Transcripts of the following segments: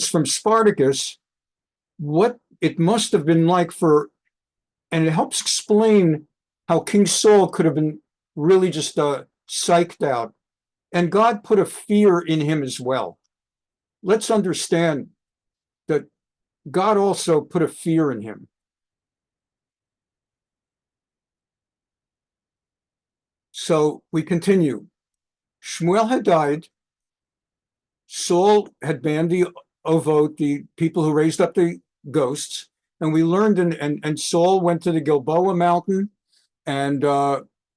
from Spartacus what it must have been like for, and it helps explain how King Saul could have been really just psyched out. And God put a fear in him as well. Let's understand that God also put a fear in him. So we continue. Shmuel had died. Saul had banned the Ovot, the people who raised up the ghosts. And we learned, and Saul went to the Gilboa mountain. And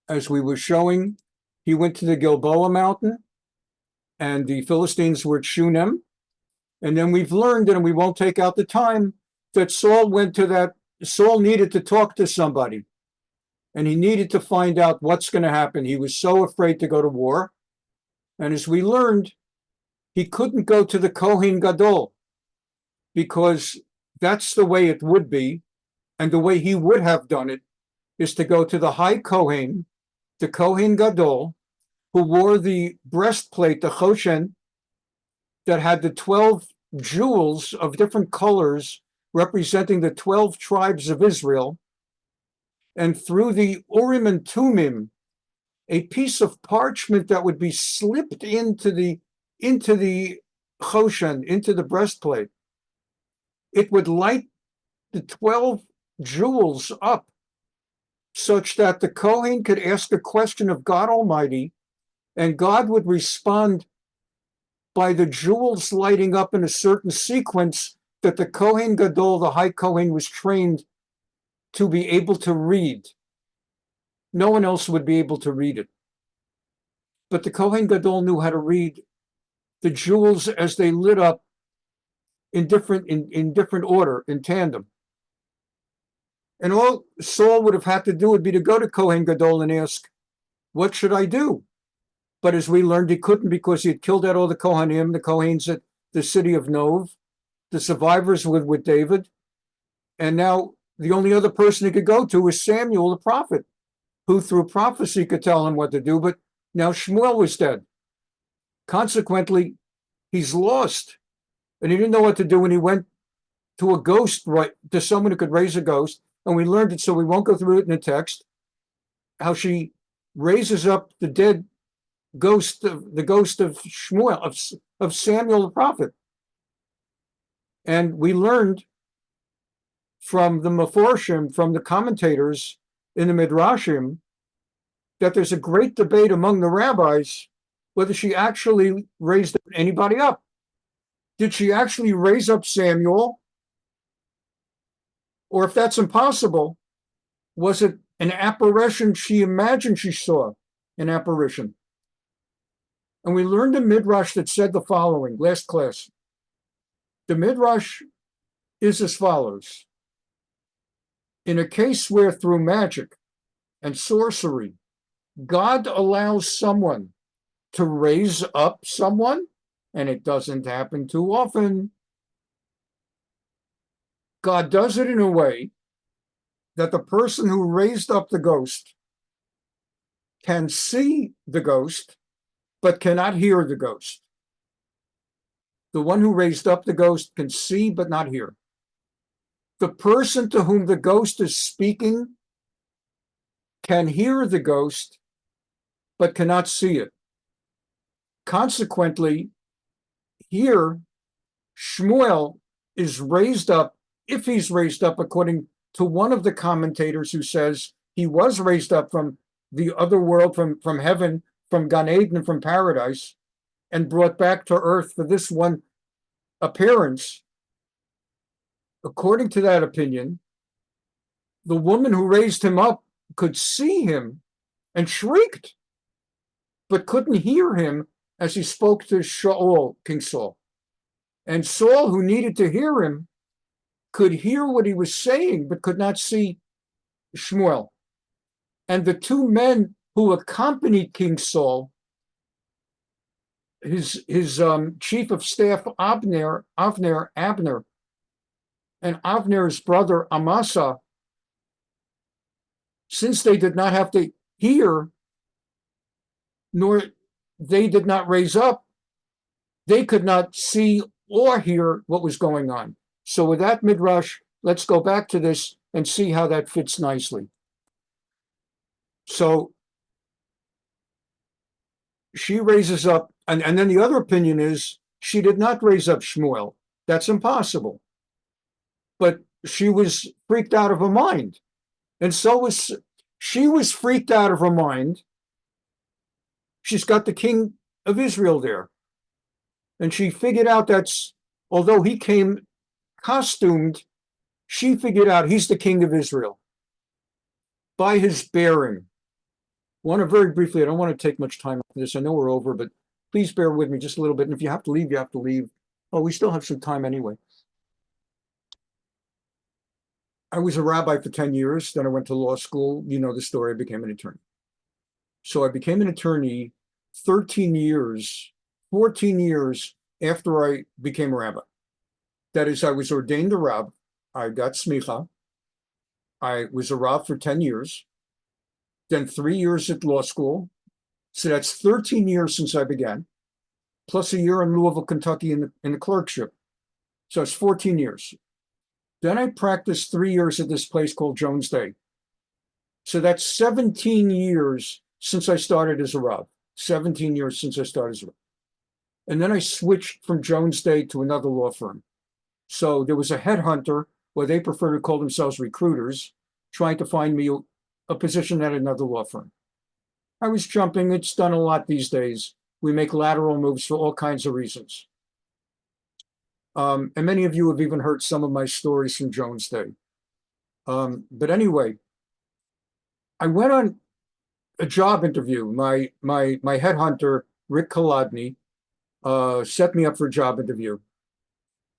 as we were showing, he went to the Gilboa mountain, and the Philistines were at Shunem. And then we've learned, and we won't take out the time, that Saul needed to talk to somebody. And he needed to find out what's going to happen. He was so afraid to go to war. And as we learned, he couldn't go to the Kohen Gadol, because that's the way it would be. And the way he would have done it is to go to the high Kohen, the Kohen Gadol, who wore the breastplate, the Choshen, that had the 12 jewels of different colors representing the 12 tribes of Israel. And through the Urim and Tumim, a piece of parchment that would be slipped into the Choshen, into the breastplate, it would light the 12 jewels up, such that the Kohen could ask a question of God Almighty, and God would respond by the jewels lighting up in a certain sequence that the Kohen Gadol, the high Kohen, was trained to be able to read. No one else would be able to read it. But the Kohen Gadol knew how to read the jewels as they lit up in different order, in tandem. And all Saul would have had to do would be to go to Kohen Gadol and ask, what should I do? But as we learned, he couldn't, because he had killed out all the Kohanim, the Kohens at the city of Nov, the survivors with David. And now the only other person he could go to was Samuel, the prophet, who through prophecy could tell him what to do. But now Shmuel was dead. Consequently, he's lost. And he didn't know what to do when he went to a ghost, right, to someone who could raise a ghost. And we learned it, so we won't go through it in the text, how she raises up the dead ghost of Shmuel, of Samuel the prophet. And we learned from the Meforshim, from the commentators in the Midrashim, that there's a great debate among the rabbis whether she actually raised anybody up. Did she actually raise up Samuel? Or if that's impossible, was it an apparition she imagined she saw, an apparition? And we learned a Midrash that said the following, last class. The Midrash is as follows. In a case where through magic and sorcery, God allows someone to raise up someone, and it doesn't happen too often, God does it in a way that the person who raised up the ghost can see the ghost, but cannot hear the ghost. The one who raised up the ghost can see but not hear. The person to whom the ghost is speaking can hear the ghost but cannot see it. Consequently, here, Shmuel is raised up, if he's raised up according to one of the commentators who says he was raised up from the other world, from heaven, from Gan Eden, from paradise, and brought back to earth for this one appearance. According to that opinion, the woman who raised him up could see him and shrieked, but couldn't hear him as he spoke to Shaul, King Saul. And Saul, who needed to hear him, could hear what he was saying, but could not see Shmuel. And the two men who accompanied King Saul, his chief of staff, Abner, and Avner's brother, Amasa, since they did not have to hear, nor they did not raise up, they could not see or hear what was going on. So with that midrash, let's go back to this and see how that fits nicely. So she raises up, and then the other opinion is she did not raise up Shmuel. That's impossible. But she was freaked out of her mind. And she was freaked out of her mind. She's got the king of Israel there. And she figured out although he came costumed, she figured out he's the king of Israel by his bearing. I want to very briefly, I don't want to take much time after this. I know we're over, but please bear with me just a little bit. And if you have to leave, you have to leave. Oh, we still have some time anyway. I was a rabbi for 10 years. Then I went to law school. You know the story. I became an attorney. So I became an attorney 14 years after I became a rabbi. That is, I was ordained a Rav. I got smikha. I was a Rav for 10 years. Then 3 years at law school. So that's 13 years since I began, plus a year in Louisville, Kentucky in the clerkship. So it's 14 years. Then I practiced 3 years at this place called Jones Day. So that's 17 years since I started as a Rav. 17 years since I started as a Rav. And then I switched from Jones Day to another law firm. So there was a headhunter, or they prefer to call themselves recruiters, trying to find me a position at another law firm. I was jumping. It's done a lot these days. We make lateral moves for all kinds of reasons. And many of you have even heard some of my stories from Jones Day. But anyway, I went on a job interview. My headhunter, Rick Kolodny, set me up for a job interview.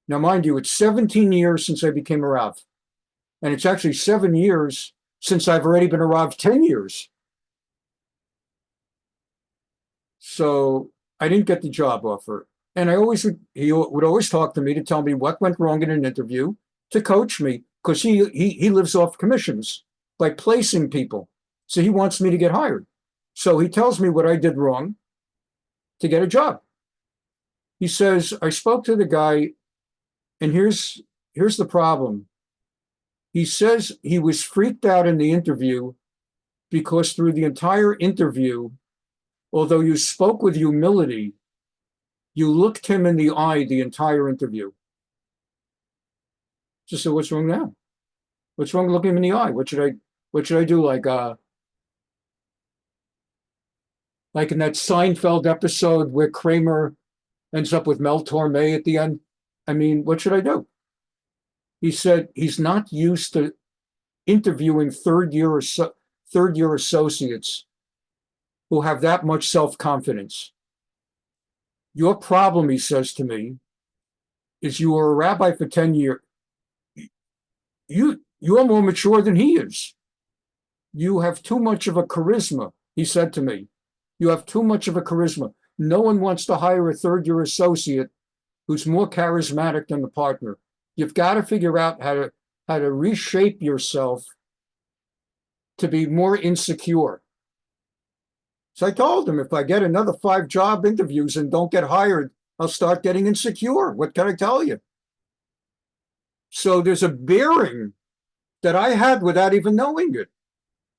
Now, mind you, it's 17 years since I became a Rav. And it's actually 7 years since I've already been a Rav 10 years. So I didn't get the job offer. And he would always talk to me to tell me what went wrong in an interview, to coach me, because he lives off commissions by placing people. So he wants me to get hired. So he tells me what I did wrong to get a job. He says, I spoke to the guy, and here's the problem. He says he was freaked out in the interview because through the entire interview, although you spoke with humility, you looked him in the eye the entire interview. Just said, what's wrong now? What's wrong with looking him in the eye? What should I do? Like in that Seinfeld episode where Kramer ends up with Mel Torme at the end? I mean, what should I do? He said he's not used to interviewing third year associates who have that much self-confidence. Your problem, he says to me, is you were a rabbi for 10 years. You're more mature than he is. You have too much of a charisma, he said to me. You have too much of a charisma. No one wants to hire a third-year associate who's more charismatic than the partner. You've got to figure out how to reshape yourself to be more insecure. So I told him, if I get another 5 job interviews and don't get hired, I'll start getting insecure. What can I tell you? So there's a bearing that I had without even knowing it.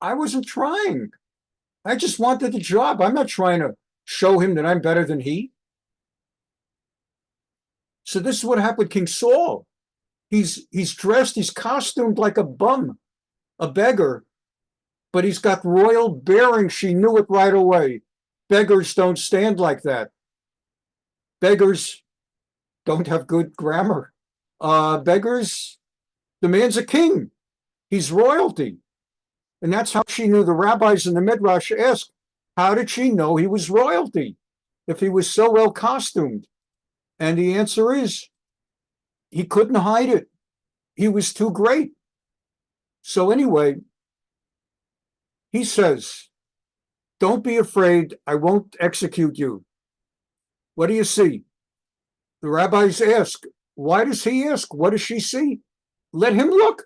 I wasn't trying. I just wanted the job. I'm not trying to show him that I'm better than he. So this is what happened with King Saul. He's dressed, he's costumed like a bum, a beggar, but he's got royal bearing. She knew it right away. Beggars don't stand like that. Beggars don't have good grammar. Beggars, the man's a king. He's royalty. And that's how she knew. The rabbis in the Midrash asked, how did she know he was royalty if he was so well costumed? And the answer is, he couldn't hide it. He was too great. So anyway, he says, don't be afraid. I won't execute you. What do you see? The rabbis ask, why does he ask? What does she see? Let him look.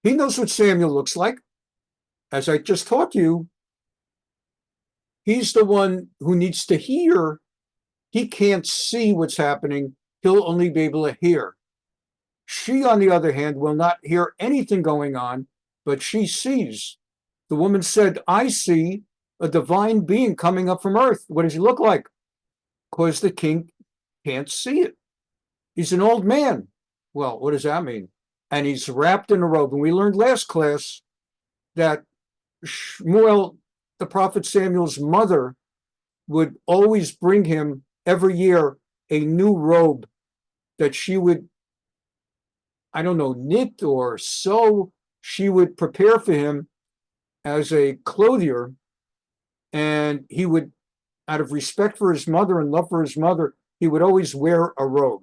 He knows what Samuel looks like. As I just taught you, he's the one who needs to hear. He can't see what's happening. he'll only be able to hear. She, on the other hand, will not hear anything going on, but she sees. The woman said, I see a divine being coming up from earth. What does he look like? Because the king can't see it. He's an old man. Well, what does that mean? And he's wrapped in a robe. And we learned last class that Shmuel, the prophet Samuel's mother, would always bring him every year a new robe that she would, I don't know, knit or sew. She would prepare for him as a clothier, and he would, out of respect for his mother and love for his mother, he would always wear a robe,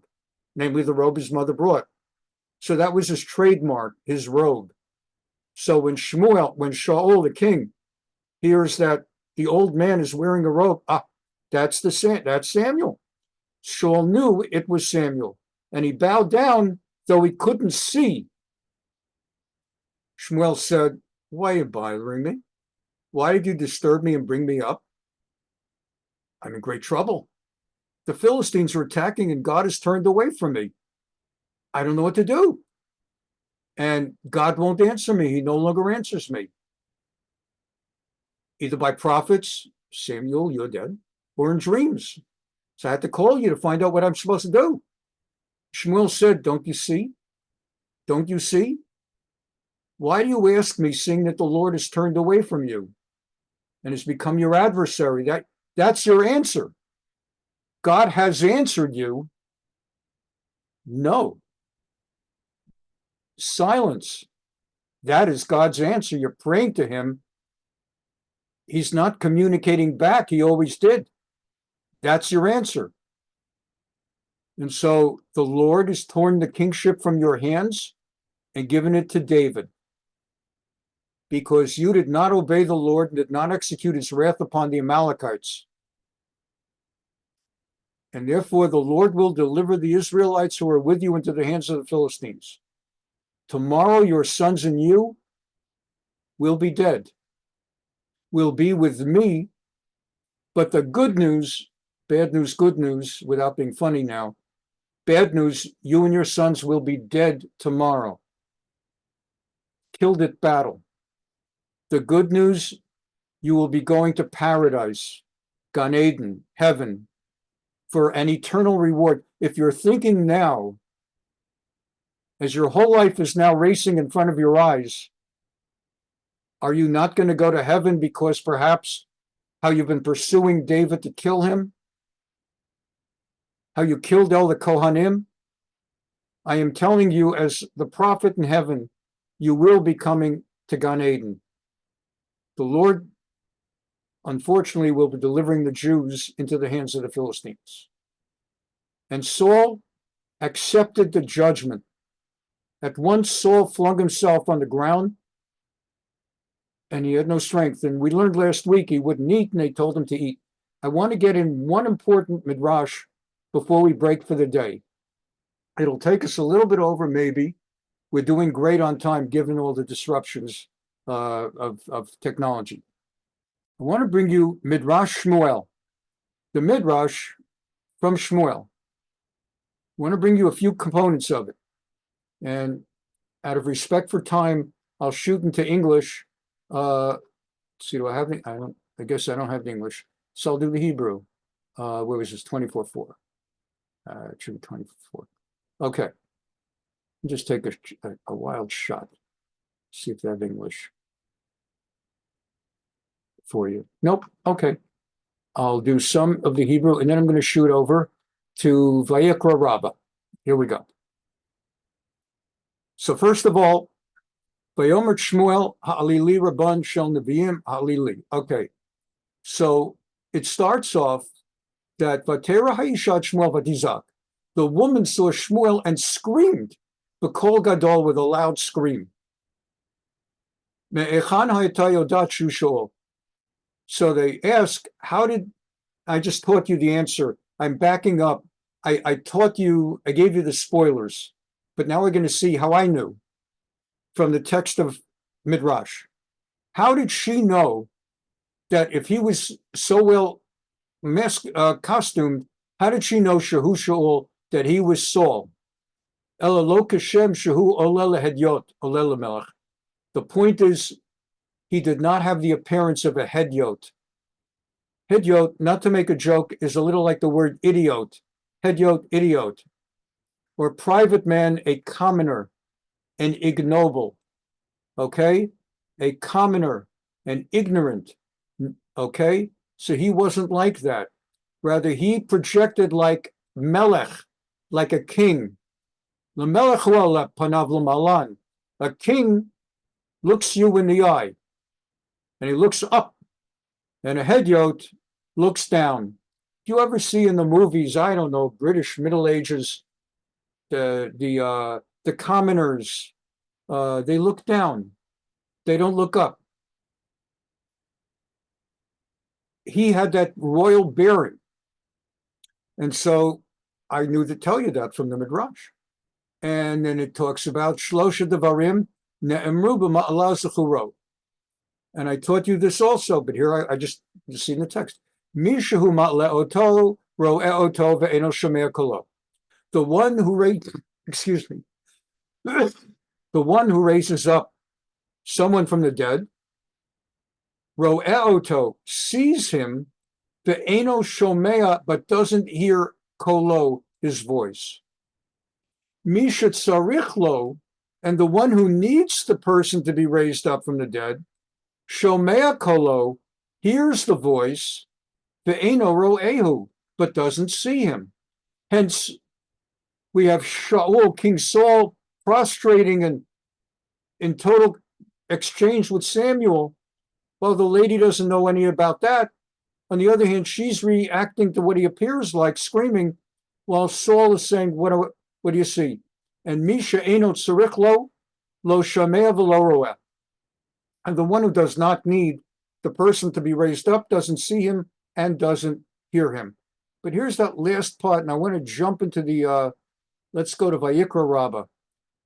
namely the robe his mother brought. So that was his trademark, his robe. So when Shaul, the king, hears that the old man is wearing a robe, that's Samuel. Shaul knew it was Samuel, and he bowed down, though he couldn't see. Shmuel said, why are you bothering me? Why did you disturb me and bring me up? I'm in great trouble. The Philistines are attacking and God has turned away from me. I don't know what to do. And God won't answer me. He no longer answers me. Either by prophets, Samuel, you're dead, or in dreams. So I had to call you to find out what I'm supposed to do. Shmuel said, don't you see? Don't you see? Why do you ask me, seeing that the Lord has turned away from you and has become your adversary? That's your answer. God has answered you. No. Silence. That is God's answer. You're praying to him. He's not communicating back. He always did. That's your answer. And so the Lord has torn the kingship from your hands and given it to David, because you did not obey the Lord and did not execute his wrath upon the Amalekites. And therefore the Lord will deliver the Israelites who are with you into the hands of the Philistines. Tomorrow your sons and you will be dead, will be with me. But the good news, bad news, good news, without being funny now, bad news, you and your sons will be dead tomorrow, killed at battle. The good news, you will be going to paradise, Gan Eden, heaven, for an eternal reward. If you're thinking now, as your whole life is now racing in front of your eyes, are you not going to go to heaven because perhaps how you've been pursuing David to kill him, how you killed all the Kohanim? I am telling you, as the prophet in heaven, you will be coming to Gan Eden. The Lord, unfortunately, will be delivering the Jews into the hands of the Philistines. And Saul accepted the judgment. At once, Saul flung himself on the ground, and he had no strength. And we learned last week he wouldn't eat, and they told him to eat. I want to get in one important midrash before we break for the day. It'll take us a little bit over, maybe. We're doing great on time, given all the disruptions of technology. I want to bring you Midrash Shmuel, the Midrash from Shmuel. I want to bring you a few components of it. And out of respect for time, I'll shoot into English. See, do I have the, I guess I don't have the English. So I'll do the Hebrew. Where was this? 24:4. It should be 24. Okay. Just take a wild shot. See if they have English for you. Nope. Okay. I'll do some of the Hebrew, and then I'm going to shoot over to Vayikra Rabbah. Here we go. So first of all, Vayomer Shmuel Ha'alili Rabban Shel Neviim Ha'alili. Okay. So it starts off that Vatera Ha'ishat Shmuel Vatizak. The woman saw Shmuel and screamed, B'kol Gadol, with a loud scream. Me'echan ha'eta yodat shu sho'ol. So they ask, how did, I just taught you the answer. I'm backing up. I taught you, I gave you the spoilers, but now we're going to see how I knew from the text of Midrash. How did she know that if he was so well costumed, how did she know Shehu Shaul that he was Saul. Ela lo kashem shehu oleh lehedyot oleh lemelech. The point is, he did not have the appearance of a hedyot. Hedyot, not to make a joke, is a little like the word idiot. Hedyot, idiot. Or private man, a commoner, an ignoble. Okay? A commoner, an ignorant. Okay? So he wasn't like that. Rather, he projected like melech, like a king. L'melech hu'aleh panav l'malan. A king looks you in the eye, and he looks up, and a hedyot looks down. Do you ever see in the movies, I don't know, British Middle Ages, the commoners, they look down, they don't look up. He had that royal bearing, and so I knew to tell you that from the Midrash. And then it talks about Shlosha Devarim Ne'emru b'ma'ala zechuro. And I taught you this also, but here I just seen the text. Mishahu ma'le oto ro'e oto ve'eno shomea kolo. The one who the one who raises up someone from the dead, ro'e oto, sees him, ve'eno shomea, but doesn't hear kolo, his voice. Misha tzarich lo, and the one who needs the person to be raised up from the dead, shomea kolo, hears the voice, ve'eno ro'ehu, but doesn't see him. Hence, we have Shaul, King Saul, prostrating and in total exchange with Samuel. Well, the lady doesn't know any about that. On the other hand, she's reacting to what he appears like, screaming, while Saul is saying, what do you see? And Misha eno tzarich lo shamea v'lo ro'eh. And the one who does not need the person to be raised up doesn't see him and doesn't hear him. But here's that last part, and I want to jump into the, let's go to Vayikra Rabbah.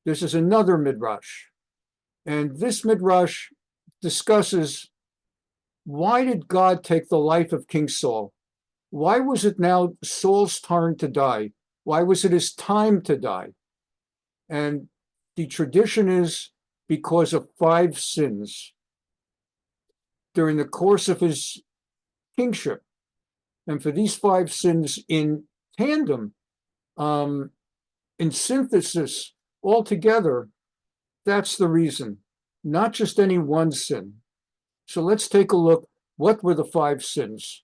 This is another Midrash. And this Midrash discusses, why did God take the life of King Saul? Why was it now Saul's turn to die? Why was it his time to die? And the tradition is because of 5 sins during the course of his kingship. And for these 5 sins in tandem, in synthesis, altogether, that's the reason, not just any one sin. So let's take a look. What were the 5 sins?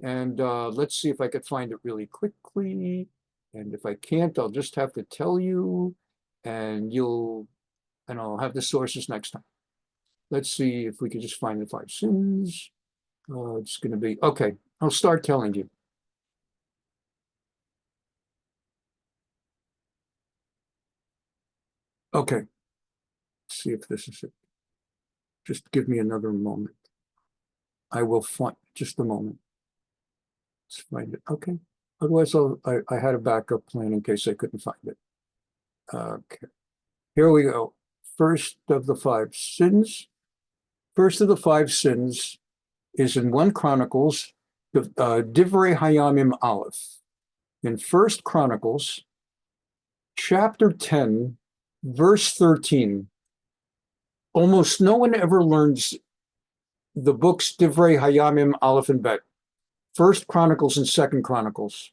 And let's see if I could find it really quickly. And if I can't, I'll just have to tell you, and I'll have the sources next time. Let's see if we can just find the 5 sins. It's going to be, okay, I'll start telling you. Okay, let's see if this is it. Just give me another moment. I will find, just a moment. Let's find it, okay. Otherwise, I had a backup plan in case I couldn't find it. Okay, here we go. First of the 5 sins. First of the 5 sins is in 1 Chronicles, Divrei Hayamim Aleph. In 1 Chronicles, chapter 10, verse 13. Almost no one ever learns the books Divrei Hayamim Aleph and Bet. 1 Chronicles and 2 Chronicles.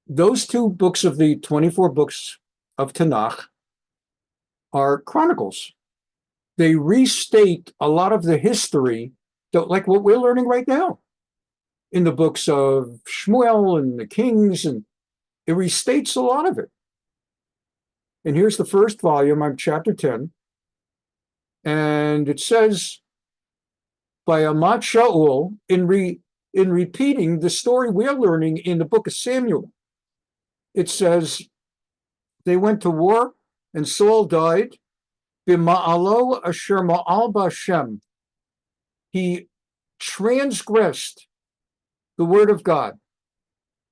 Those 2 books of the 24 books of Tanakh are chronicles. They restate a lot of the history, like what we're learning right now in the books of Shmuel and the Kings, and it restates a lot of it. And here's the first volume, I'm chapter 10, and it says, by Amat Shaul, in repeating the story we're learning in the book of Samuel, it says, they went to war, and Saul died. B'ma'alo asher ma'al b'Hashem. He transgressed the word of God.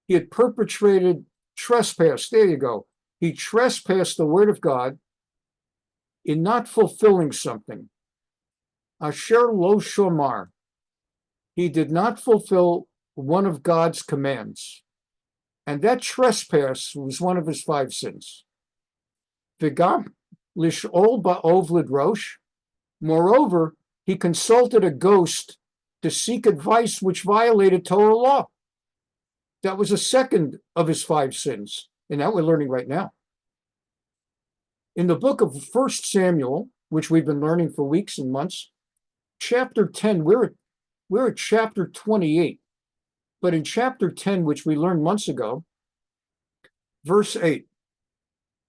He had perpetrated trespass. There you go. He trespassed the word of God in not fulfilling something. Asher lo shomar. He did not fulfill one of God's commands. And that trespass was one of his 5 sins. V'gam lish'ol ba'ov lidrosh. Moreover, he consulted a ghost to seek advice which violated Torah law. That was a second of his 5 sins, and that we're learning right now. In the book of 1 Samuel, which we've been learning for weeks and months, chapter 10, we're at chapter 28. But in chapter 10, which we learned months ago, verse 8,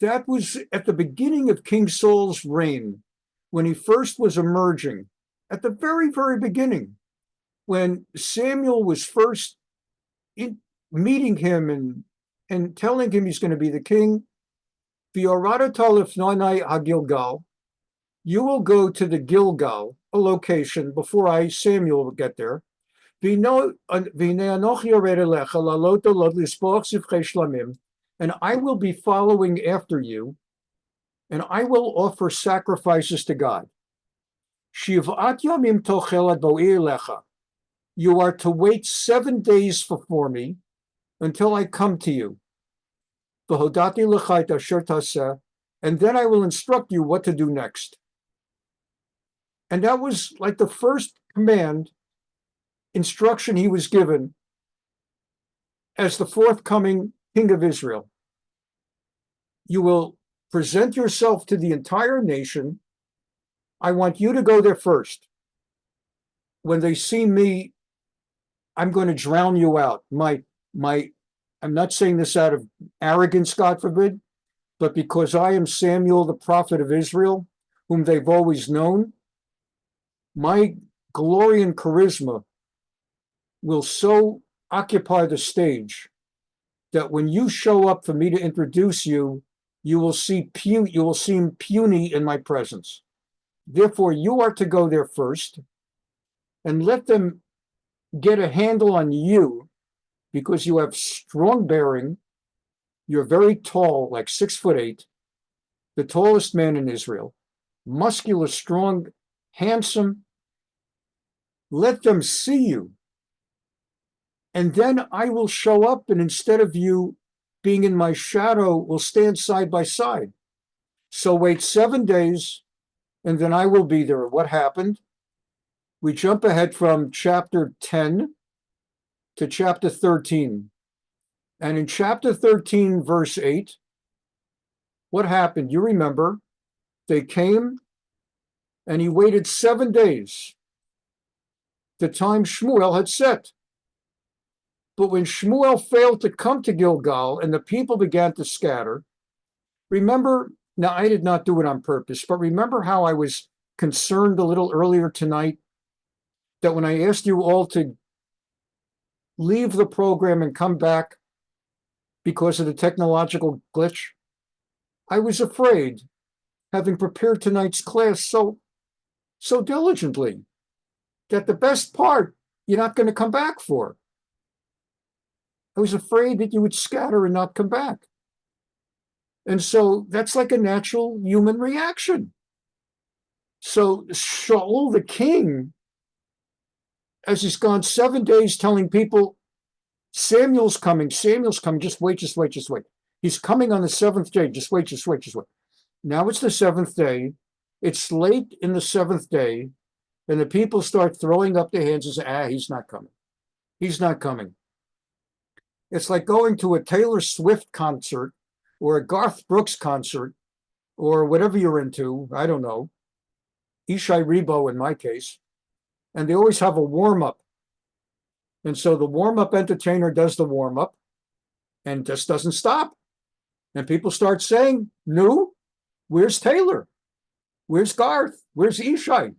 that was at the beginning of King Saul's reign, when he first was emerging, at the very, very beginning, when Samuel was first meeting him and telling him he's going to be the king. You will go to the Gilgal, a location, before Samuel will get there. And I will be following after you, and I will offer sacrifices to God. You are to wait 7 days before me until I come to you. And then I will instruct you what to do next. And that was like the first instruction he was given as the forthcoming king of Israel. You will present yourself to the entire nation. I want you to go there first. When they see me, I'm going to drown you out. I'm not saying this out of arrogance, God forbid, but because I am Samuel, the prophet of Israel, whom they've always known, my glory and charisma will so occupy the stage that when you show up for me to introduce you, you will seem puny in my presence. Therefore, you are to go there first and let them get a handle on you, because you have strong bearing. You're very tall, like 6'8", the tallest man in Israel, muscular, strong, handsome. Let them see you. And then I will show up, and instead of you being in my shadow, we'll stand side by side. So wait 7 days, and then I will be there. What happened? We jump ahead from chapter 10 to chapter 13. And in chapter 13, verse 8, what happened? You remember, they came, and he waited 7 days, the time Shmuel had set. But when Shmuel failed to come to Gilgal and the people began to scatter, remember, now I did not do it on purpose, but remember how I was concerned a little earlier tonight that when I asked you all to leave the program and come back because of the technological glitch, I was afraid, having prepared tonight's class so diligently, that the best part you're not going to come back for. I was afraid that you would scatter and not come back. And so that's like a natural human reaction. So Shaul the king, as he's gone 7 days telling people, Samuel's coming, just wait. He's coming on the 7th day, just wait. Now it's the 7th day, it's late in the 7th day, and the people start throwing up their hands and say, he's not coming. It's like going to a Taylor Swift concert or a Garth Brooks concert or whatever you're into, I don't know, Ishai Rebo in my case, and they always have a warm-up. And so the warm-up entertainer does the warm-up and just doesn't stop. And people start saying, "No, where's Taylor? Where's Garth? Where's Ishai?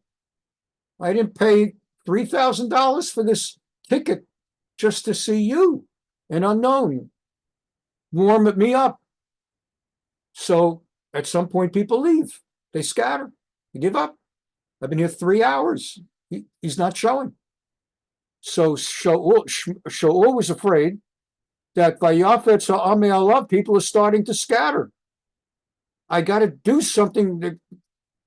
I didn't pay $3,000 for this ticket just to see you, an unknown. Warm me up." So at some point, people leave. They scatter. They give up. I've been here 3 hours. He's not showing. So Shaul was afraid that by Yafet Sa'amei Alav, people are starting to scatter. I got to do something.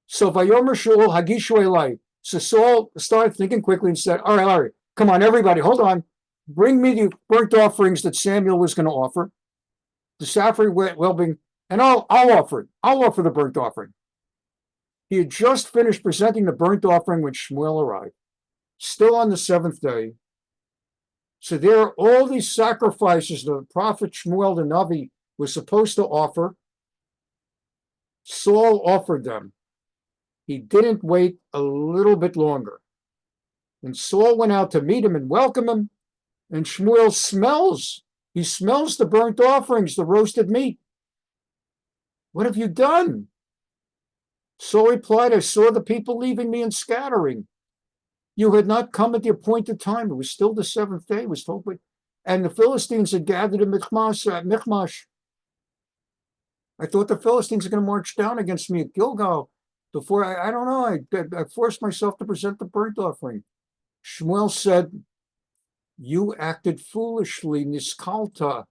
So Vayomer Shaul Hagishu Elai. So Saul started thinking quickly and said, all right, come on, everybody, hold on. bring me the burnt offerings that Samuel was going to offer, the sacrifice, well-being, and I'll offer it. I'll offer the burnt offering. He had just finished presenting the burnt offering when Shmuel arrived, still on the seventh day. So there are all these sacrifices the prophet Shmuel the Navi was supposed to offer. Saul offered them. He didn't wait a little bit longer. And Saul went out to meet him and welcome him. And Shmuel smells. He smells the burnt offerings, the roasted meat. What have you done? Saul replied, I saw the people leaving me and scattering. You had not come at the appointed time. It was still the seventh day, it was told. And the Philistines had gathered in Michmash. I thought the Philistines are going to march down against me at Gilgal. Before, I don't know, I forced myself to present the burnt offering. Shmuel said, you acted foolishly, niskalta,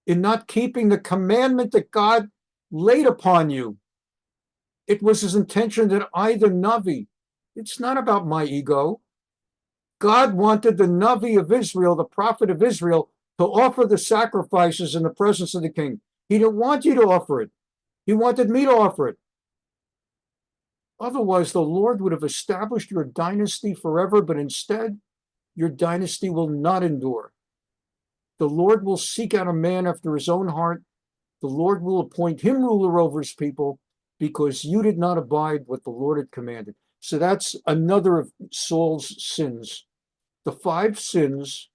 in not keeping the commandment that God laid upon you. It was his intention that I, the Navi, it's not about my ego. God wanted the Navi of Israel, the prophet of Israel, to offer the sacrifices in the presence of the king. He didn't want you to offer it. He wanted me to offer it. Otherwise, the Lord would have established your dynasty forever, but instead, your dynasty will not endure. The Lord will seek out a man after his own heart. The Lord will appoint him ruler over his people because you did not abide what the Lord had commanded. So that's another of Saul's sins. The 5 sins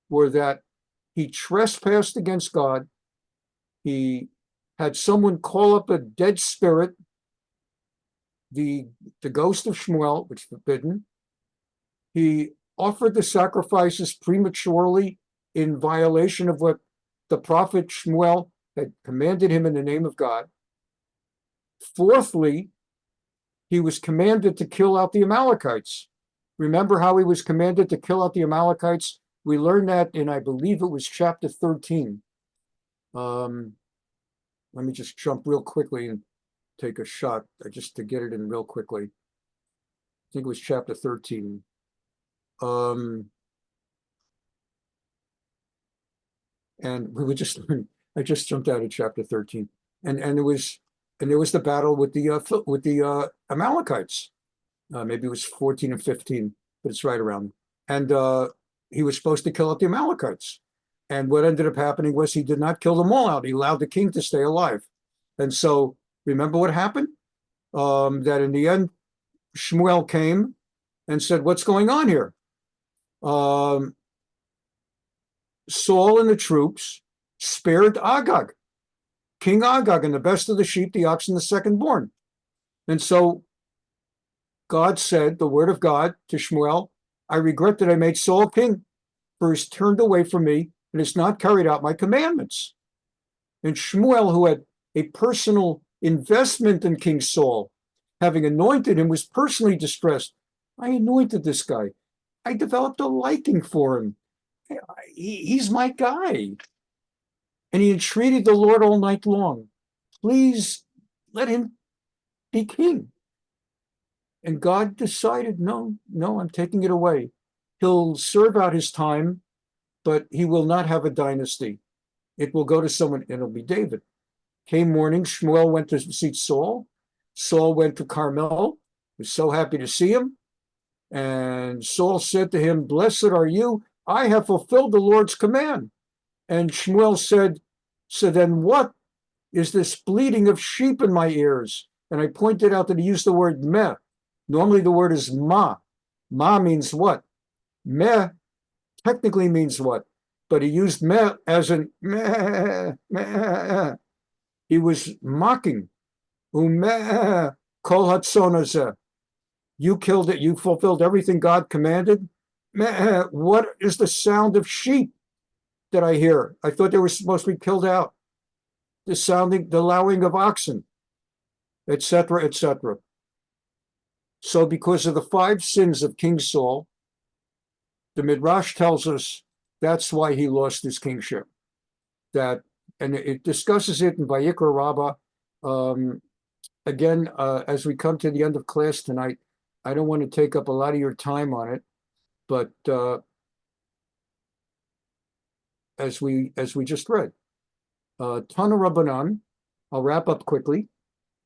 were that he trespassed against God. He had someone call up a dead spirit, the ghost of Shmuel, which is forbidden. He offered the sacrifices prematurely in violation of what the prophet Shmuel had commanded him in the name of God. Fourthly, he was commanded to kill out the Amalekites. Remember how he was commanded to kill out the Amalekites? We learned that in, I believe it was chapter 13. Let me just jump real quickly and take a shot just to get it in real quickly. I think it was chapter 13. And we would just learn. I just jumped out of chapter 13, and there was the battle with the Amalekites. Maybe it was 14 and 15, but it's right around. And he was supposed to kill out the Amalekites. And what ended up happening was he did not kill them all out. He allowed the king to stay alive. And so remember what happened? That in the end, Shmuel came and said, what's going on here? Saul and the troops spared Agag, King Agag, and the best of the sheep, the ox, and the second born. And so God said, the word of God to Shmuel, I regret that I made Saul king, for he's turned away from me and has not carried out my commandments. And Shmuel, who had a personal investment in King Saul, having anointed him, was personally distressed. I anointed this guy. I developed a liking for him. He's my guy. And he entreated the Lord all night long. Please let him be king. And God decided, no, I'm taking it away. He'll serve out his time, but he will not have a dynasty. It will go to someone, and it'll be David. Came morning, Shmuel went to see Saul. Saul went to Carmel, was so happy to see him. And Saul said to him, blessed are you, I have fulfilled the Lord's command. And Shmuel said, so then what is this bleating of sheep in my ears? And I pointed out that he used the word meh. Normally the word is ma. Ma means what? Meh technically means what? But he used meh as in meh, meh. He was mocking. Umeh kol hatzonazeh. You killed it. You fulfilled everything God commanded. Meh. What is the sound of sheep that I hear? I thought they were supposed to be killed out. The lowing of oxen, etc., etc. So because of the 5 sins of King Saul, the Midrash tells us that's why he lost his kingship. And it discusses it in Vayikra Rabbah. Again, as we come to the end of class tonight, I don't want to take up a lot of your time on it, but as we just read. Tana Rabbanan, I'll wrap up quickly.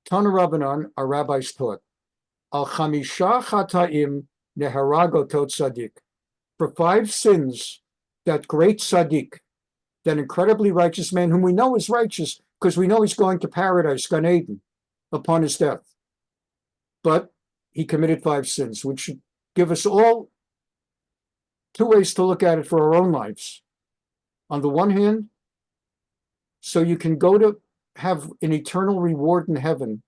Tana Rabbanan, our rabbis taught, Al Chamisha Chataim Neharago Tot Tzaddik. For 5 sins, that great tzaddik, that incredibly righteous man whom we know is righteous because we know he's going to paradise, Gan Eden, upon his death. But he committed 5 sins, which should give us all 2 ways to look at it for our own lives. On the one hand, so you can go to have an eternal reward in heaven.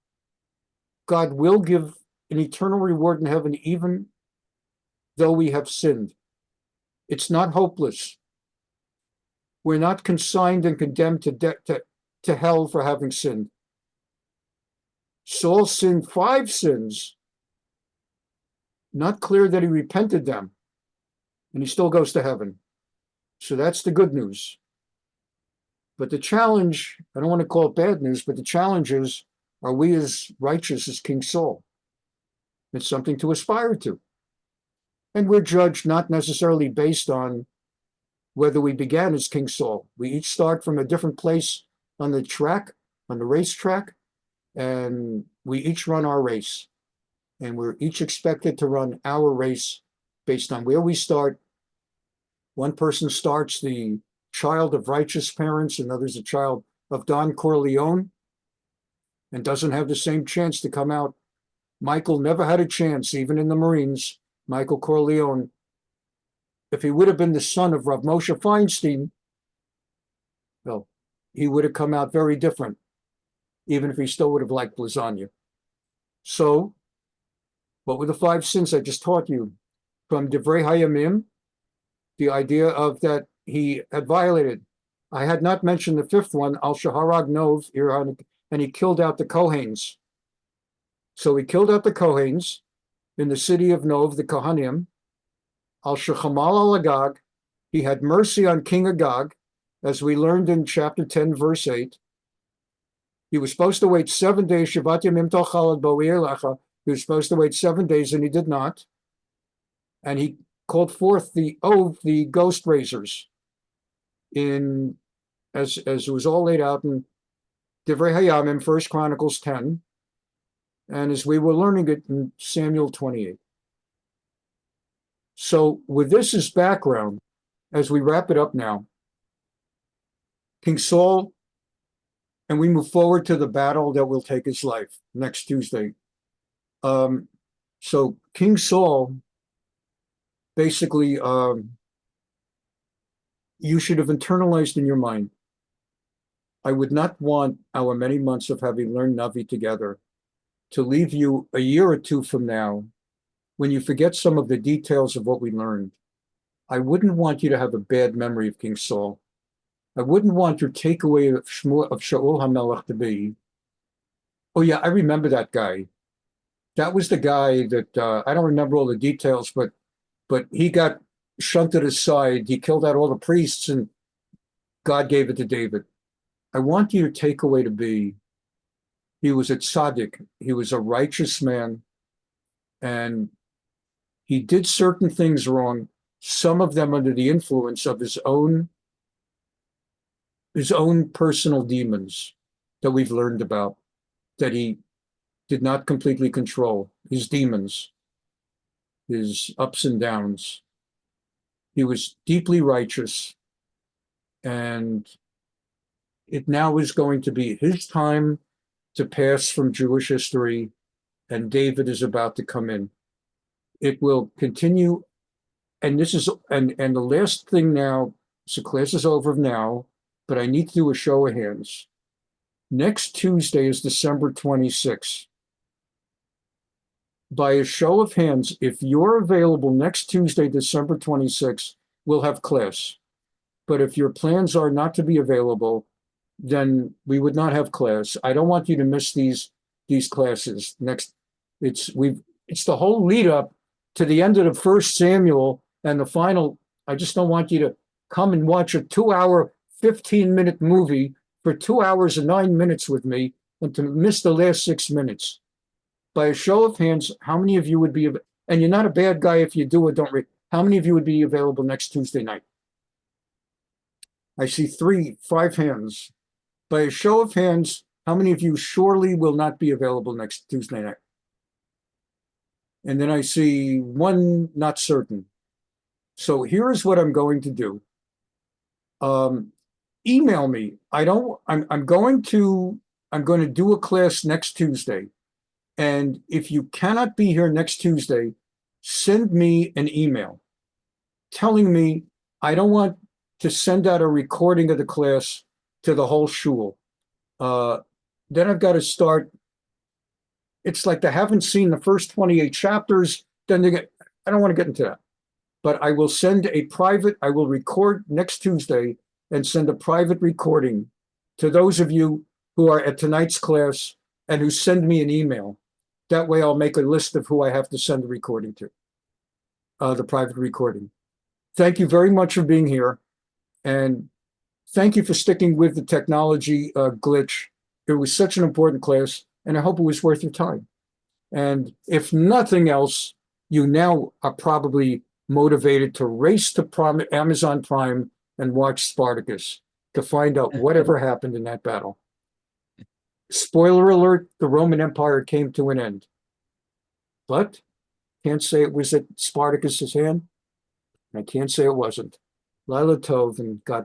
God will give an eternal reward in heaven even though we have sinned. It's not hopeless. We're not consigned and condemned to hell for having sinned. Saul sinned 5 sins, not clear that he repented them, and he still goes to heaven. So that's the good news. But the challenge, I don't want to call it bad news, but the challenge is, are we as righteous as King Saul? It's something to aspire to. And we're judged not necessarily based on whether we began as King Saul. We each start from a different place on the track, on the racetrack, and we each run our race. And we're each expected to run our race based on where we start. One person starts the child of righteous parents, another's a child of Don Corleone, and doesn't have the same chance to come out. Michael never had a chance, even in the Marines. Michael Corleone, if he would have been the son of Rav Moshe Feinstein, well, he would have come out very different, even if he still would have liked lasagna. So, what were the 5 sins I just taught you? From Divrei Hayamim, the idea of that he had violated. I had not mentioned the 5th one, Al Shaharag Nov, and he killed out the Kohanes. So he killed out the Kohanes in the city of Nov, the Kohanim. Al Shechamal al Agag, he had mercy on King Agag, as we learned in chapter 10, verse 8. He was supposed to wait 7 days, Shabbat Yamim Tochal Bo'ir. He was supposed to wait 7 days, and he did not. And he called forth the ghost raisers, as it was all laid out in Divrei Hayamim, 1 Chronicles 10, and as we were learning it in Samuel 28. So with this as background, as we wrap it up now, King Saul, and we move forward to the battle that will take his life next Tuesday. So King Saul, basically, you should have internalized in your mind, I would not want our many months of having learned Navi together to leave you a year or 2 from now when you forget some of the details of what we learned. I wouldn't want you to have a bad memory of King Saul. I wouldn't want your takeaway of Shaul HaMelech to be, oh yeah, I remember that guy. That was the guy that, I don't remember all the details, but he got shunted aside. He killed out all the priests and God gave it to David. I want your takeaway to be, he was a tzaddik. He was a righteous man, and he did certain things wrong, some of them under the influence of his own personal demons that we've learned about, that he did not completely control, his demons, his ups and downs. He was deeply righteous, and it now is going to be his time to pass from Jewish history, and David is about to come in. It will continue, and this is, and the last thing now, so class is over now, but I need to do a show of hands. Next Tuesday is December 26th. By a show of hands, if you're available next Tuesday, December 26th, we'll have class. But if your plans are not to be available, then we would not have class. I don't want you to miss these classes. It's the whole lead up to the end of the 1st Samuel and the final. I just don't want you to come and watch a 2-hour, 15-minute movie for 2 hours and 9 minutes with me and to miss the last 6 minutes. By a show of hands, how many of you would be, and you're not a bad guy if you do or don't read, how many of you would be available next Tuesday night? I see 5 hands. By a show of hands, how many of you surely will not be available next Tuesday night? And then I see 1 not certain. So here's what I'm going to do. Email me. I'm going to do a class next Tuesday. And if you cannot be here next Tuesday, send me an email telling me I don't want to send out a recording of the class to the whole shul. Then I've got to start. It's like they haven't seen the first 28 chapters. Then I don't want to get into that. But I will I will record next Tuesday and send a private recording to those of you who are at tonight's class and who send me an email. That way I'll make a list of who I have to send the recording to, the private recording. Thank you very much for being here. And thank you for sticking with the technology glitch. It was such an important class, and I hope it was worth your time. And if nothing else, you now are probably motivated to race to Amazon Prime and watch Spartacus to find out whatever happened in that battle. Spoiler alert, the Roman Empire came to an end. But can't say it was at Spartacus's hand. I can't say it wasn't. Lila Tov, and God bless.